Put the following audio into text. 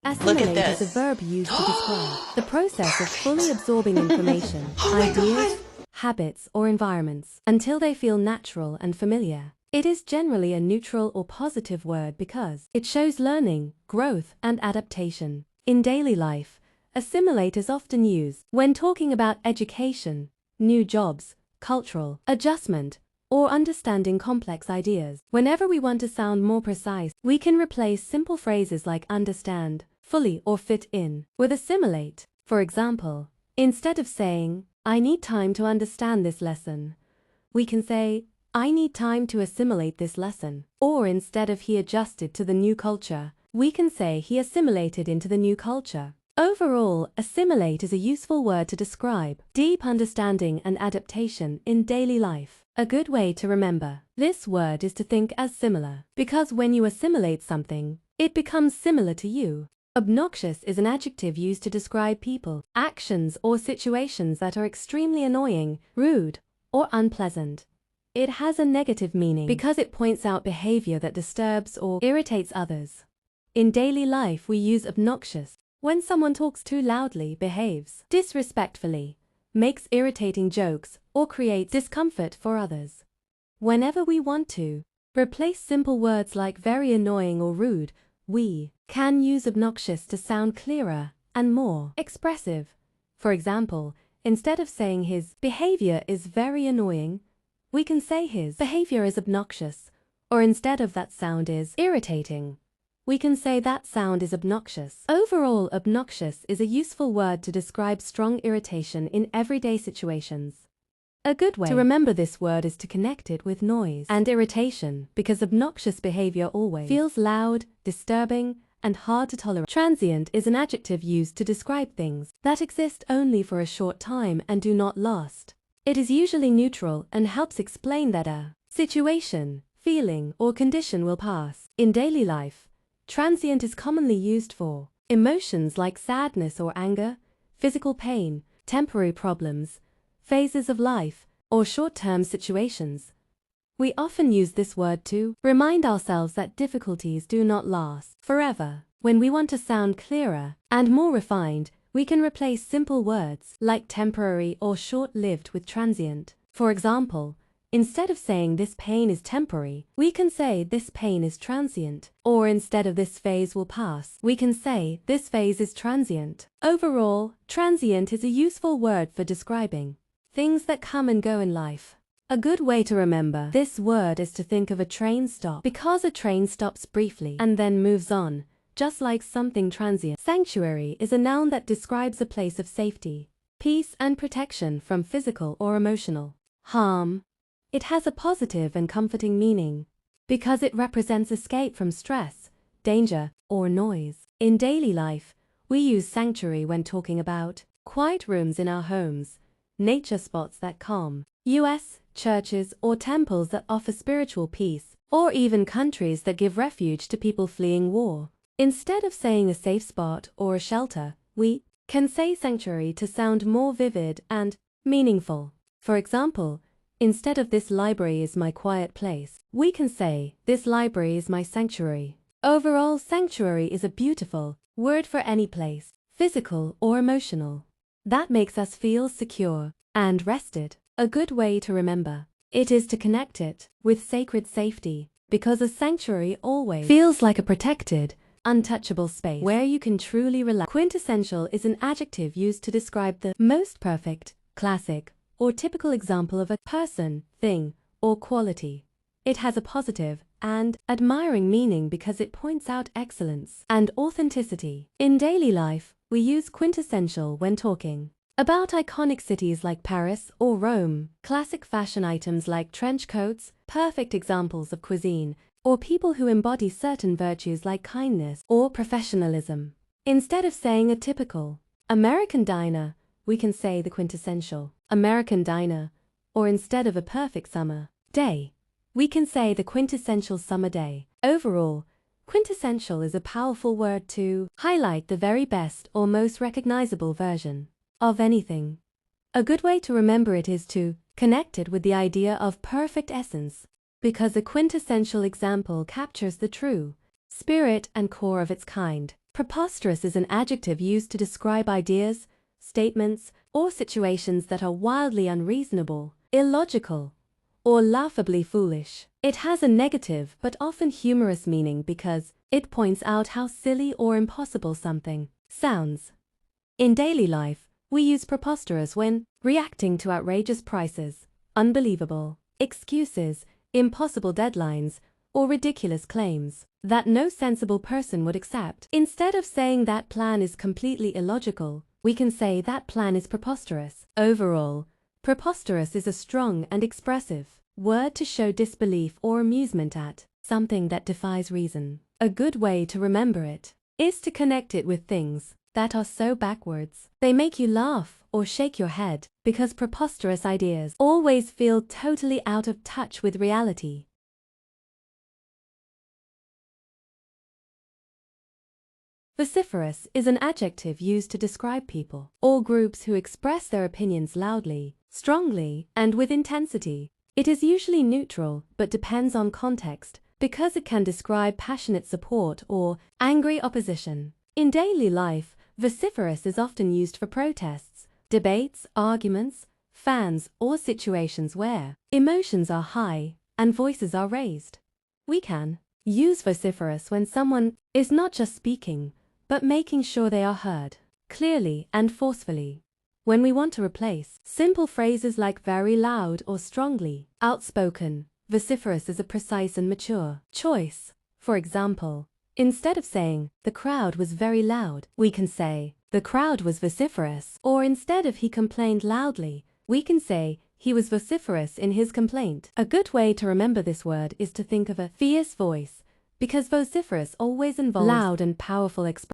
Look at Assimilate is a this. verb used to describe the process of fully absorbing information, ideas, habits, or environments until they feel natural and familiar. It is generally a neutral or positive word because it shows learning, growth, and adaptation. In daily life, assimilate is often used when talking about education, new jobs, cultural adjustment, or understanding complex ideas. Whenever we want to sound more precise, we can replace simple phrases like understand, fully, or fit in with assimilate. For example, instead of saying, I need time to understand this lesson, we can say, I need time to assimilate this lesson. Or instead of he adjusted to the new culture, we can say he assimilated into the new culture. Overall, assimilate is a useful word to describe deep understanding and adaptation in daily life. A good way to remember this word is to think as similar, because when you assimilate something, it becomes similar to you. Obnoxious is an adjective used to describe people, actions, or situations that are extremely annoying, rude, or unpleasant. It has a negative meaning because it points out behavior that disturbs or irritates others. In daily life, we use obnoxious when someone talks too loudly, behaves disrespectfully, makes irritating jokes, or creates discomfort for others. Whenever we want to replace simple words like very annoying or rude, we can use obnoxious to sound clearer and more expressive. For example, instead of saying his behavior is very annoying, we can say his behavior is obnoxious, or instead of that sound is irritating, we can say that sound is obnoxious. Overall, obnoxious is a useful word to describe strong irritation in everyday situations. A good way to remember this word is to connect it with noise and irritation, because obnoxious behavior always feels loud, disturbing, and hard to tolerate. Transient is an adjective used to describe things that exist only for a short time and do not last. It is usually neutral and helps explain that a situation, feeling, or condition will pass. In daily life, transient is commonly used for emotions like sadness or anger, physical pain, temporary problems, phases of life, or short-term situations. We often use this word to remind ourselves that difficulties do not last forever. When we want to sound clearer and more refined, we can replace simple words like temporary or short-lived with transient. For example, instead of saying this pain is temporary, we can say this pain is transient. Or instead of this phase will pass, we can say this phase is transient. Overall, transient is a useful word for describing things that come and go in life. A good way to remember this word is to think of a train stop, because a train stops briefly and then moves on, just like something transient. Sanctuary is a noun that describes a place of safety, peace, and protection from physical or emotional harm. It has a positive and comforting meaning because it represents escape from stress, danger, or noise. In daily life, we use sanctuary when talking about quiet rooms in our homes, nature spots that calm us, churches or temples that offer spiritual peace, or even countries that give refuge to people fleeing war. Instead of saying a safe spot or a shelter, we can say sanctuary to sound more vivid and meaningful. For example, instead of this library is my quiet place, we can say this library is my sanctuary. Overall, sanctuary is a beautiful word for any place, physical or emotional, that makes us feel secure and rested. A good way to remember it is to connect it with sacred safety, because a sanctuary always feels like a protected, untouchable space where you can truly relax. Quintessential is an adjective used to describe the most perfect, classic, or typical example of a person, thing, or quality. It has a positive and admiring meaning because it points out excellence and authenticity. In daily life, we use quintessential when talking about iconic cities like Paris or Rome, classic fashion items like trench coats, perfect examples of cuisine, or people who embody certain virtues like kindness or professionalism. Instead of saying a typical American diner, we can say the quintessential American diner, or instead of a perfect summer day, we can say the quintessential summer day. Overall, quintessential is a powerful word to highlight the very best or most recognizable version of anything. A good way to remember it is to connect it with the idea of perfect essence, because a quintessential example captures the true spirit and core of its kind. Preposterous is an adjective used to describe ideas, statements, or situations that are wildly unreasonable, illogical, or laughably foolish. It has a negative but often humorous meaning because it points out how silly or impossible something sounds. In daily life, we use preposterous when reacting to outrageous prices, unbelievable excuses, impossible deadlines, or ridiculous claims that no sensible person would accept. Instead of saying that plan is completely illogical, we can say that plan is preposterous. Overall, preposterous is a strong and expressive word to show disbelief or amusement at something that defies reason. A good way to remember it is to connect it with things that are so backwards they make you laugh or shake your head, because preposterous ideas always feel totally out of touch with reality. Vociferous is an adjective used to describe people or groups who express their opinions loudly, strongly, and with intensity. It is usually neutral but depends on context because it can describe passionate support or angry opposition. In daily life, vociferous is often used for protests, debates, arguments, fans, or situations where emotions are high and voices are raised. We can use vociferous when someone is not just speaking, but making sure they are heard clearly and forcefully. When we want to replace simple phrases like very loud or strongly outspoken, vociferous is a precise and mature choice. For example, instead of saying, "The crowd was very loud," we can say, "The crowd was vociferous." Or instead of "He complained loudly," we can say, "He was vociferous in his complaint." A good way to remember this word is to think of a fierce voice, because vociferous always involves loud and powerful expression.